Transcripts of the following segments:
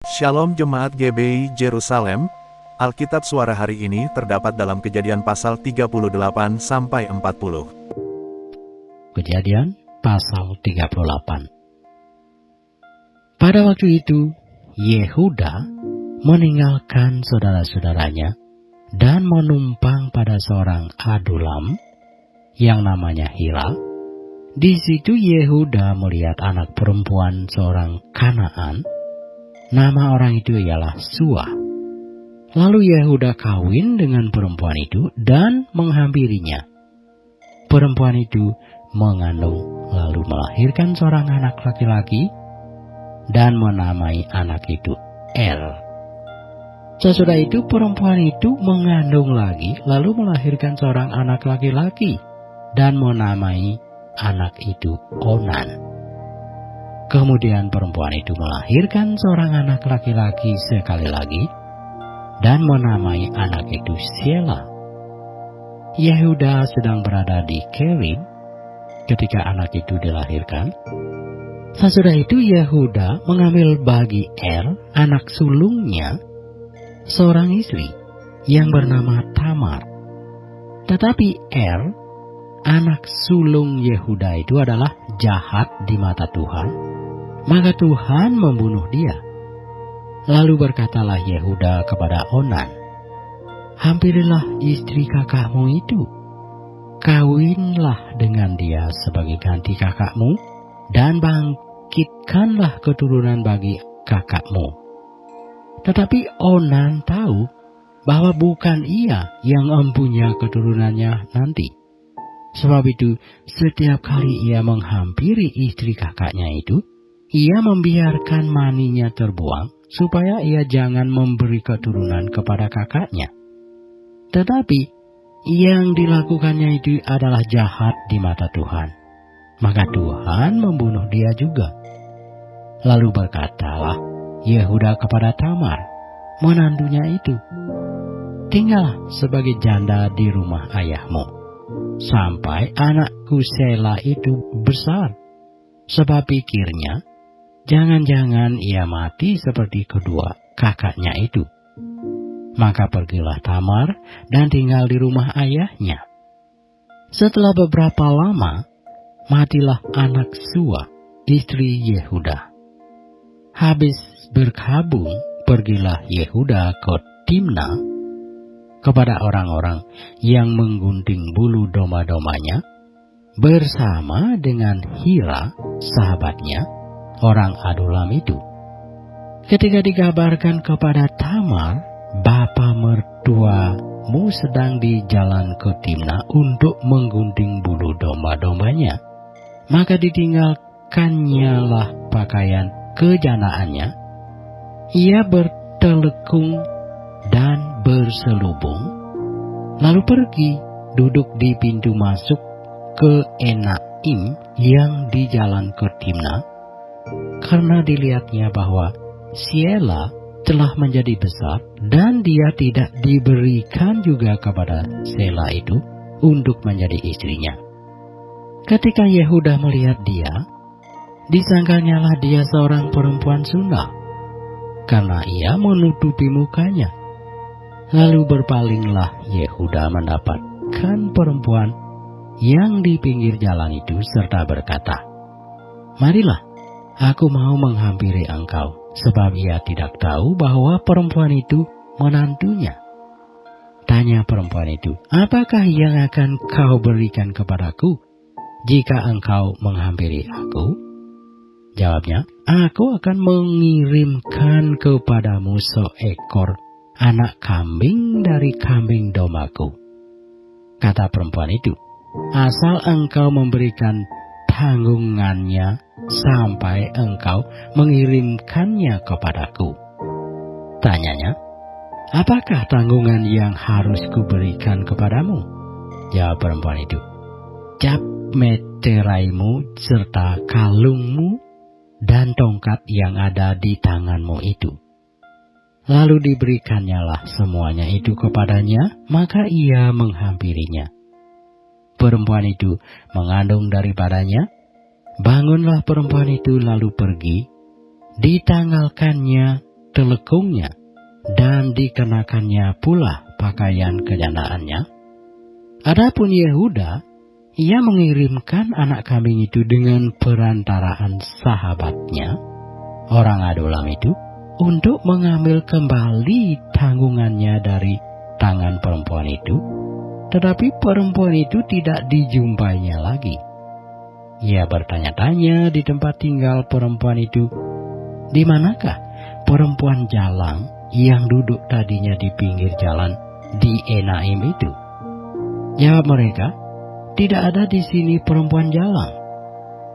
Shalom Jemaat GBI Jerusalem, Alkitab suara hari ini terdapat dalam Kejadian pasal 38-40. Kejadian pasal 38. Pada waktu itu, Yehuda meninggalkan saudara-saudaranya dan menumpang pada seorang Adulam yang namanya Hira. Di situ Yehuda melihat anak perempuan seorang Kanaan. Nama orang itu ialah Sua. Lalu Yehuda kawin dengan perempuan itu dan menghampirinya. Perempuan itu mengandung lalu melahirkan seorang anak laki-laki dan menamai anak itu Er. Sesudah itu perempuan itu mengandung lagi lalu melahirkan seorang anak laki-laki dan menamai anak itu Onan. Kemudian perempuan itu melahirkan seorang anak laki-laki sekali lagi dan menamai anak itu Sela. Yehuda sedang berada di Kerim ketika anak itu dilahirkan. Sesudah itu Yehuda mengambil bagi Er, anak sulungnya, seorang istri yang bernama Tamar. Tetapi Er, anak sulung Yehuda itu adalah jahat di mata Tuhan. Maka Tuhan membunuh dia. Lalu berkatalah Yehuda kepada Onan, "Hampirilah istri kakakmu itu. Kawinlah dengan dia sebagai ganti kakakmu, dan bangkitkanlah keturunan bagi kakakmu." Tetapi Onan tahu bahwa bukan ia yang mempunyai keturunannya nanti. Sebab itu, setiap kali ia menghampiri istri kakaknya itu, ia membiarkan maninya terbuang, supaya ia jangan memberi keturunan kepada kakaknya. Tetapi, yang dilakukannya itu adalah jahat di mata Tuhan. Maka Tuhan membunuh dia juga. Lalu berkatalah Yehuda kepada Tamar, menantunya itu, "Tinggallah sebagai janda di rumah ayahmu, sampai anakku Sela itu besar." Sebab pikirnya, jangan-jangan ia mati seperti kedua kakaknya itu. Maka pergilah Tamar dan tinggal di rumah ayahnya. Setelah beberapa lama, matilah anak Sua, istri Yehuda. Habis berkabung, pergilah Yehuda ke Timna kepada orang-orang yang menggunting bulu domba-dombanya bersama dengan Hira, sahabatnya, orang Adulam itu. Ketika dikabarkan kepada Tamar, "Bapa mertuamu sedang di jalan ke Timna untuk menggunting bulu domba-dombanya," maka ditinggalkannyalah pakaian kejanaannya. Ia bertelekung dan berselubung, lalu pergi duduk di pintu masuk ke Enaim yang di jalan ke Timna, karena dilihatnya bahwa Sela telah menjadi besar dan dia tidak diberikan juga kepada Sela itu untuk menjadi istrinya. Ketika Yehuda melihat dia, disangkanyalah dia seorang perempuan sundal, karena ia menutupi mukanya. Lalu berpalinglah Yehuda mendapatkan perempuan yang di pinggir jalan itu serta berkata, "Marilah, aku mau menghampiri engkau," sebab ia tidak tahu bahwa perempuan itu menantunya. Tanya perempuan itu, "Apakah yang akan kau berikan kepadaku jika engkau menghampiri aku?" Jawabnya, "Aku akan mengirimkan kepadamu seekor anak kambing dari kambing dombaku." Kata perempuan itu, "Asal engkau memberikan tanggungannya sampai engkau mengirimkannya kepadaku." Tanyanya, "Apakah tanggungan yang harus kuberikan kepadamu?" Jawab perempuan itu, "Cap meteraimu serta kalungmu dan tongkat yang ada di tanganmu itu." Lalu diberikannya semuanya itu kepadanya, maka ia menghampirinya. Perempuan itu mengandung daripadanya. Bangunlah perempuan itu lalu pergi, ditanggalkannya telekungnya dan dikenakannya pula pakaian kejandaannya. Adapun Yehuda, ia mengirimkan anak kambing itu dengan perantaraan sahabatnya, orang Adulam itu, untuk mengambil kembali tanggungannya dari tangan perempuan itu. Tetapi perempuan itu tidak dijumpainya lagi. Ia bertanya-tanya di tempat tinggal perempuan itu, di manakah perempuan jalang yang duduk tadinya di pinggir jalan di Enaim itu? Jawab mereka, tidak ada di sini perempuan jalang.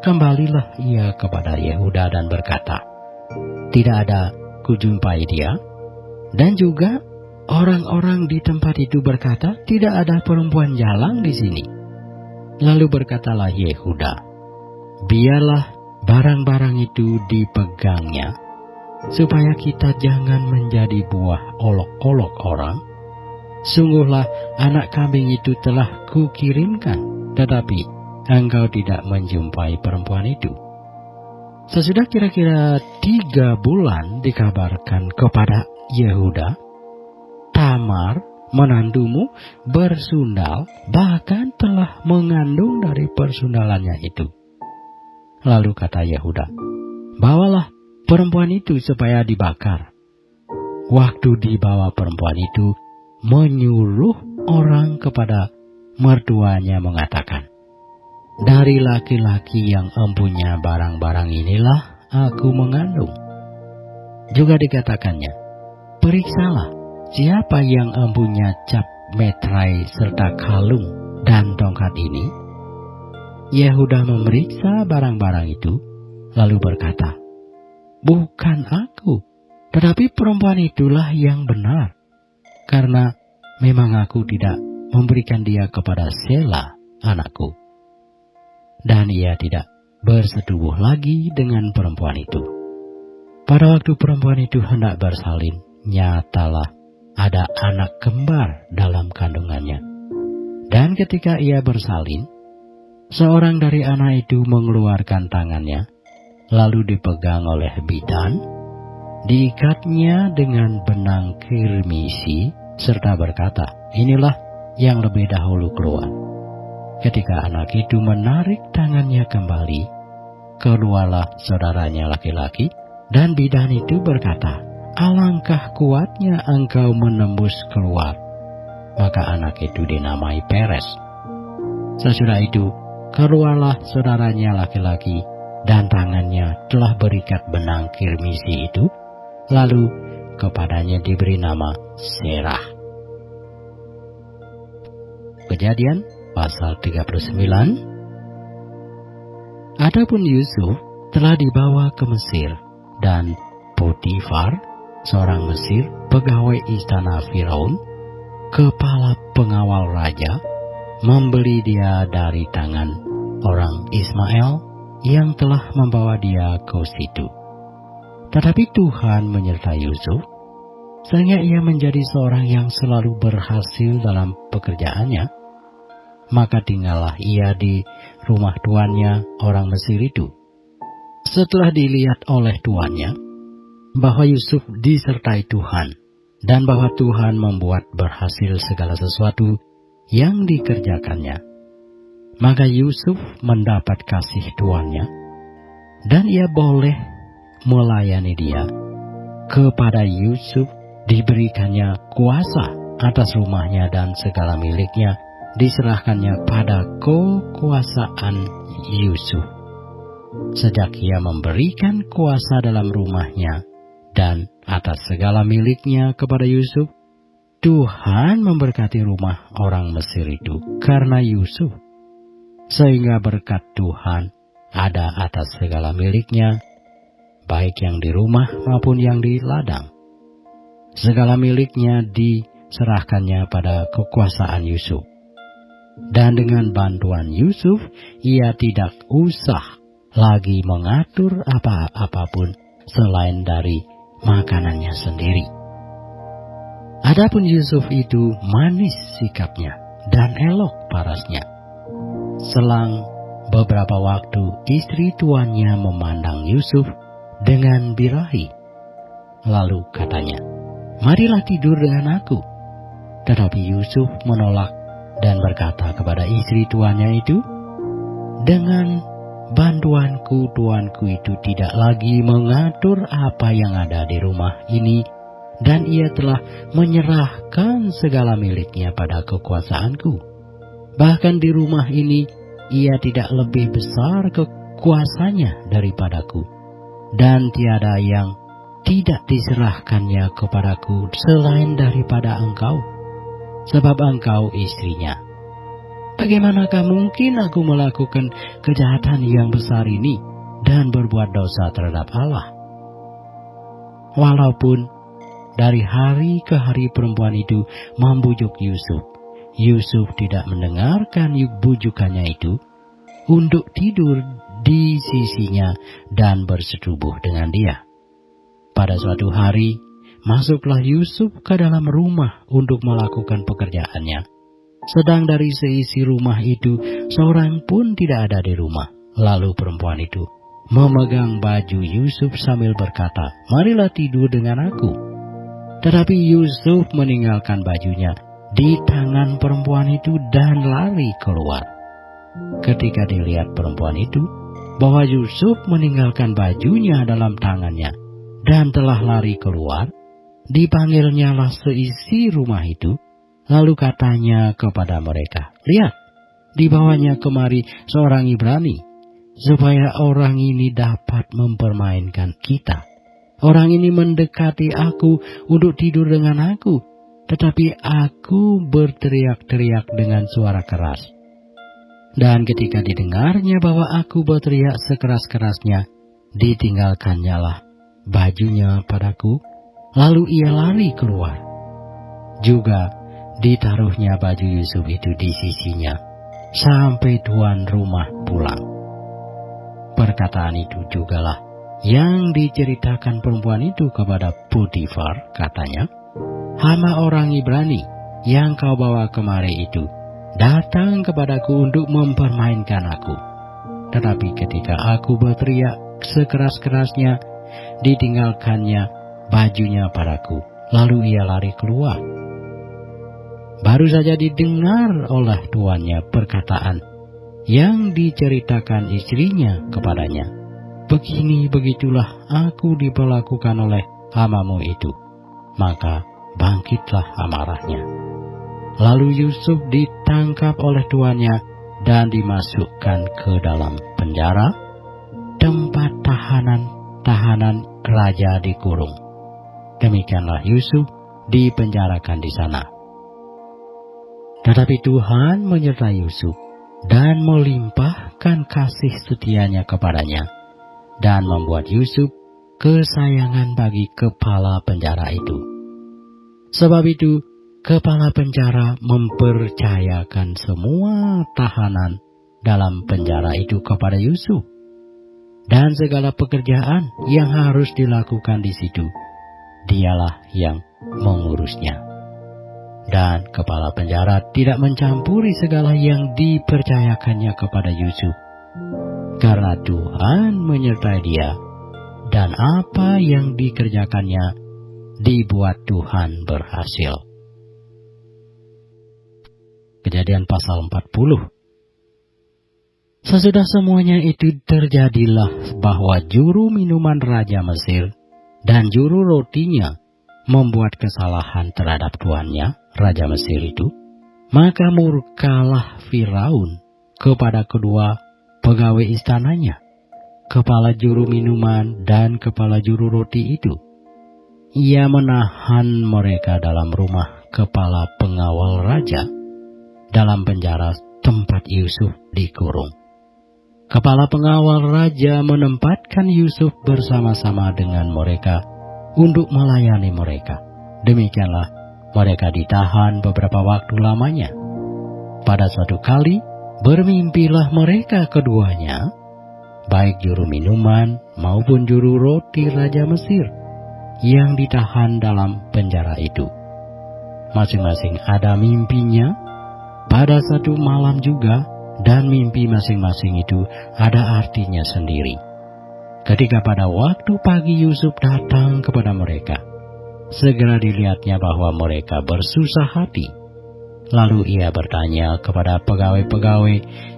Kembalilah ia kepada Yehuda dan berkata, tidak ada kujumpai dia. Dan juga orang-orang di tempat itu berkata, tidak ada perempuan jalang di sini. Lalu berkatalah Yehuda, biarlah barang-barang itu dipegangnya, supaya kita jangan menjadi buah olok-olok orang. Sungguhlah anak kambing itu telah kukirimkan, tetapi engkau tidak menjumpai perempuan itu. Sesudah kira-kira 3 bulan dikabarkan kepada Yehuda, Tamar menantumu bersundal, bahkan telah mengandung dari persundalannya itu. Lalu kata Yehuda, bawalah perempuan itu supaya dibakar. Waktu dibawa perempuan itu, menyuruh orang kepada mertuanya mengatakan, dari laki-laki yang empunya barang-barang inilah aku mengandung. Juga dikatakannya, periksalah siapa yang empunya cap metrai serta kalung dan tongkat ini. Yehuda memeriksa barang-barang itu, lalu berkata, bukan aku, tetapi perempuan itulah yang benar, karena memang aku tidak memberikan dia kepada Sela, anakku. Dan ia tidak bersetubuh lagi dengan perempuan itu. Pada waktu perempuan itu hendak bersalin, nyatalah ada anak kembar dalam kandungannya. Dan ketika ia bersalin, seorang dari anak itu mengeluarkan tangannya, lalu dipegang oleh bidan, diikatnya dengan benang kirmisi, serta berkata, inilah yang lebih dahulu keluar. Ketika anak itu menarik tangannya kembali, keluarlah saudaranya laki-laki, dan bidan itu berkata, alangkah kuatnya engkau menembus keluar. Maka anak itu dinamai Peres. Sesudah itu, keluarlah saudaranya laki-laki, dan tangannya telah berikat benang kirmisi itu, lalu kepadanya diberi nama Serah. Kejadian pasal 39. Adapun Yusuf telah dibawa ke Mesir, dan Potifar, seorang Mesir, pegawai istana Firaun, kepala pengawal raja, membeli dia dari tangan orang Ismail yang telah membawa dia ke situ. Tetapi Tuhan menyertai Yusuf, sehingga ia menjadi seorang yang selalu berhasil dalam pekerjaannya. Maka tinggallah ia di rumah tuannya orang Mesir itu. Setelah dilihat oleh tuannya bahwa Yusuf disertai Tuhan, dan bahwa Tuhan membuat berhasil segala sesuatu yang dikerjakannya, maka Yusuf mendapat kasih tuannya, dan ia boleh melayani dia. Kepada Yusuf diberikannya kuasa atas rumahnya, dan segala miliknya diserahkannya pada kekuasaan Yusuf. Sejak ia memberikan kuasa dalam rumahnya dan atas segala miliknya kepada Yusuf, Tuhan memberkati rumah orang Mesir itu karena Yusuf, sehingga berkat Tuhan ada atas segala miliknya, baik yang di rumah maupun yang di ladang. Segala miliknya diserahkannya pada kekuasaan Yusuf. Dan dengan bantuan Yusuf, ia tidak usah lagi mengatur apa-apapun selain dari makanannya sendiri. Adapun Yusuf itu manis sikapnya dan elok parasnya. Selang beberapa waktu, istri tuannya memandang Yusuf dengan birahi. Lalu katanya, "Marilah tidur dengan aku." Tetapi Yusuf menolak dan berkata kepada istri tuannya itu, "Dengan bantuanku, tuanku itu tidak lagi mengatur apa yang ada di rumah ini, dan ia telah menyerahkan segala miliknya pada kekuasaanku. Bahkan di rumah ini, ia tidak lebih besar kekuasaannya daripadaku, dan tiada yang tidak diserahkannya kepadaku selain daripada engkau, sebab engkau istrinya. Bagaimanakah mungkin aku melakukan kejahatan yang besar ini dan berbuat dosa terhadap Allah?" Walaupun dari hari ke hari perempuan itu membujuk Yusuf, Yusuf tidak mendengarkan bujukannya itu untuk tidur di sisinya dan bersetubuh dengan dia. Pada suatu hari, masuklah Yusuf ke dalam rumah untuk melakukan pekerjaannya. Sedang dari seisi rumah itu, seorang pun tidak ada di rumah. Lalu perempuan itu memegang baju Yusuf sambil berkata, "Marilah tidur dengan aku." Tetapi Yusuf meninggalkan bajunya di tangan perempuan itu dan lari keluar. Ketika dilihat perempuan itu bahwa Yusuf meninggalkan bajunya dalam tangannya dan telah lari keluar, dipanggilnyalah seisi rumah itu, lalu katanya kepada mereka, "Lihat, dibawanya kemari seorang Ibrani, supaya orang ini dapat mempermainkan kita. Orang ini mendekati aku untuk tidur dengan aku, tetapi aku berteriak-teriak dengan suara keras. Dan ketika didengarnya bahwa aku berteriak sekeras-kerasnya, ditinggalkannyalah bajunya padaku, lalu ia lari keluar. Juga ditaruhnya baju Yusuf itu di sisinya, sampai tuan rumah pulang." Perkataan itu jugalah yang diceritakan perempuan itu kepada Potifar, katanya, "Hama orang Ibrani yang kau bawa kemari itu datang kepadaku untuk mempermainkan aku. Tetapi ketika aku berteriak sekeras-kerasnya, ditinggalkannya bajunya padaku, lalu ia lari keluar." Baru saja didengar oleh tuannya perkataan yang diceritakan istrinya kepadanya, "Begini-begitulah aku diperlakukan oleh hamamu itu." Maka bangkitlah amarahnya. Lalu Yusuf ditangkap oleh tuannya dan dimasukkan ke dalam penjara, tempat tahanan raja dikurung. Demikianlah Yusuf dipenjarakan di sana. Tetapi Tuhan menyertai Yusuf dan melimpahkan kasih setianya kepadanya, dan membuat Yusuf kesayangan bagi kepala penjara itu. Sebab itu, kepala penjara mempercayakan semua tahanan dalam penjara itu kepada Yusuf, dan segala pekerjaan yang harus dilakukan di situ, dialah yang mengurusnya. Dan kepala penjara tidak mencampuri segala yang dipercayakannya kepada Yusuf, karena Tuhan menyertai dia, dan apa yang dikerjakannya dibuat Tuhan berhasil. Kejadian pasal 40. Sesudah semuanya itu terjadilah bahwa juru minuman Raja Mesir dan juru rotinya membuat kesalahan terhadap tuannya, Raja Mesir itu. Maka murkalah Firaun kepada kedua pegawai istananya, kepala juru minuman dan kepala juru roti itu. Ia menahan mereka dalam rumah kepala pengawal raja, dalam penjara tempat Yusuf dikurung. Kepala pengawal raja menempatkan Yusuf bersama-sama dengan mereka untuk melayani mereka. Demikianlah mereka ditahan beberapa waktu lamanya. Pada suatu kali bermimpilah mereka keduanya, baik juru minuman maupun juru roti Raja Mesir, yang ditahan dalam penjara itu. Masing-masing ada mimpinya pada satu malam juga, dan mimpi masing-masing itu ada artinya sendiri. Ketika pada waktu pagi Yusuf datang kepada mereka, segera dilihatnya bahwa mereka bersusah hati. Lalu ia bertanya kepada pegawai-pegawai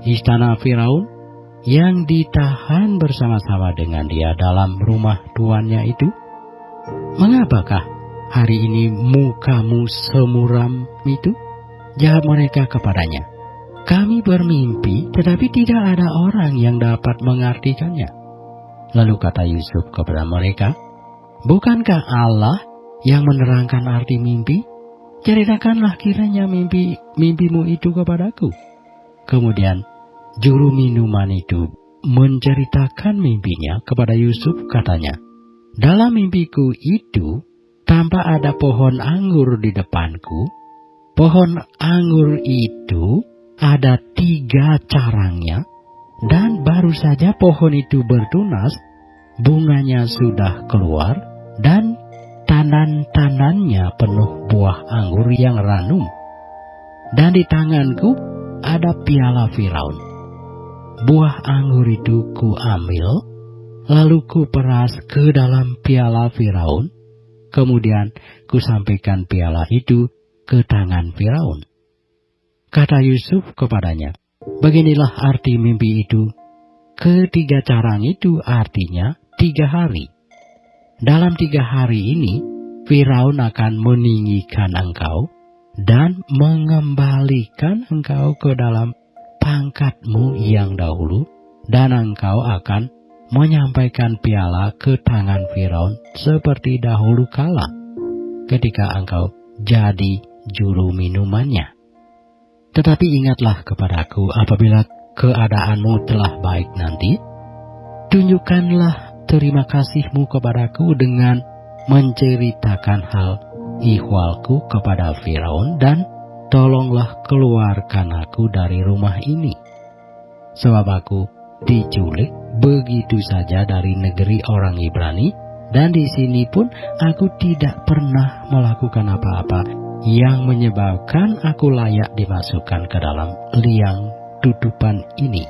istana Firaun yang ditahan bersama-sama dengan dia dalam rumah tuannya itu, "Mengapakah hari ini mukamu semuram itu?" Jawab mereka kepadanya, "Kami bermimpi, tetapi tidak ada orang yang dapat mengartikannya." Lalu kata Yusuf kepada mereka, "Bukankah Allah yang menerangkan arti mimpi? Ceritakanlah kiranya mimpimu itu kepadaku." Kemudian juru minuman itu menceritakan mimpinya kepada Yusuf, katanya, "Dalam mimpiku itu tampak ada pohon anggur di depanku. Pohon anggur itu ada 3 carangnya, dan baru saja pohon itu bertunas, bunganya sudah keluar, dan tanan-tanannya penuh buah anggur yang ranum. Dan di tanganku ada piala Firaun. Buah anggur itu kuambil, lalu kuperas ke dalam piala Firaun, kemudian kusampaikan piala itu ke tangan Firaun." Kata Yusuf kepadanya, "Beginilah arti mimpi itu. 3 carang itu artinya 3 hari. Dalam 3 hari ini, Firaun akan meninggikan engkau dan mengembalikan engkau ke dalam pangkatmu yang dahulu, dan engkau akan menyampaikan piala ke tangan Firaun seperti dahulu kala, ketika engkau jadi juru minumannya. Tetapi ingatlah kepadaku apabila keadaanmu telah baik nanti. Tunjukkanlah terima kasihmu kepadaku dengan menceritakan hal ihwalku kepada Firaun, dan tolonglah keluarkan aku dari rumah ini. Sebab aku diculik begitu saja dari negeri orang Ibrani, dan di sini pun aku tidak pernah melakukan apa-apa yang menyebabkan aku layak dimasukkan ke dalam liang tutupan ini."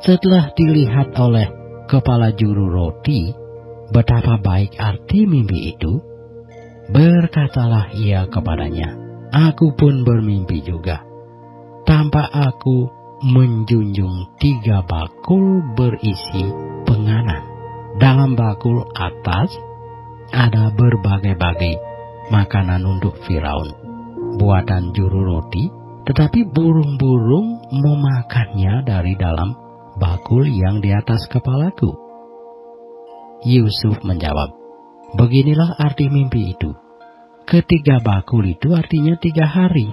Setelah dilihat oleh kepala juru roti betapa baik arti mimpi itu, berkatalah ia kepadanya, "Aku pun bermimpi juga. Tampak aku menjunjung 3 bakul berisi penganan. Dalam bakul atas ada berbagai-bagai makanan untuk Firaun, buatan juru roti, tetapi burung-burung memakannya dari dalam bakul yang di atas kepalaku." Yusuf menjawab, "Beginilah arti mimpi itu. 3 bakul itu artinya 3 hari.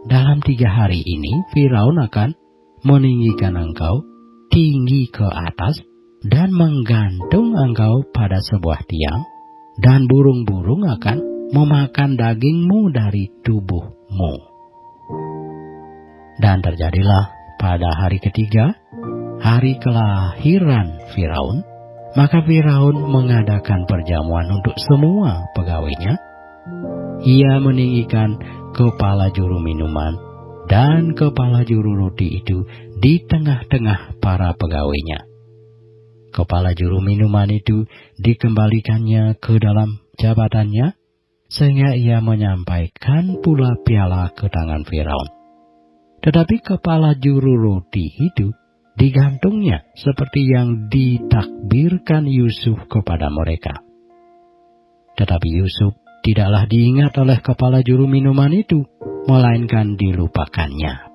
Dalam 3 hari ini Firaun akan meninggikan engkau tinggi ke atas dan menggantung engkau pada sebuah tiang, dan burung-burung akan memakan dagingmu dari tubuhmu." Dan terjadilah pada hari ketiga, hari kelahiran Firaun, maka Firaun mengadakan perjamuan untuk semua pegawainya. Ia meninggikan kepala juru minuman dan kepala juru roti itu di tengah-tengah para pegawainya. Kepala juru minuman itu dikembalikannya ke dalam jabatannya, sehingga ia menyampaikan pula piala ke tangan Firaun. Tetapi kepala juru roti itu digantungnya seperti yang ditakbirkan Yusuf kepada mereka. Tetapi Yusuf tidaklah diingat oleh kepala juru minuman itu, melainkan dilupakannya.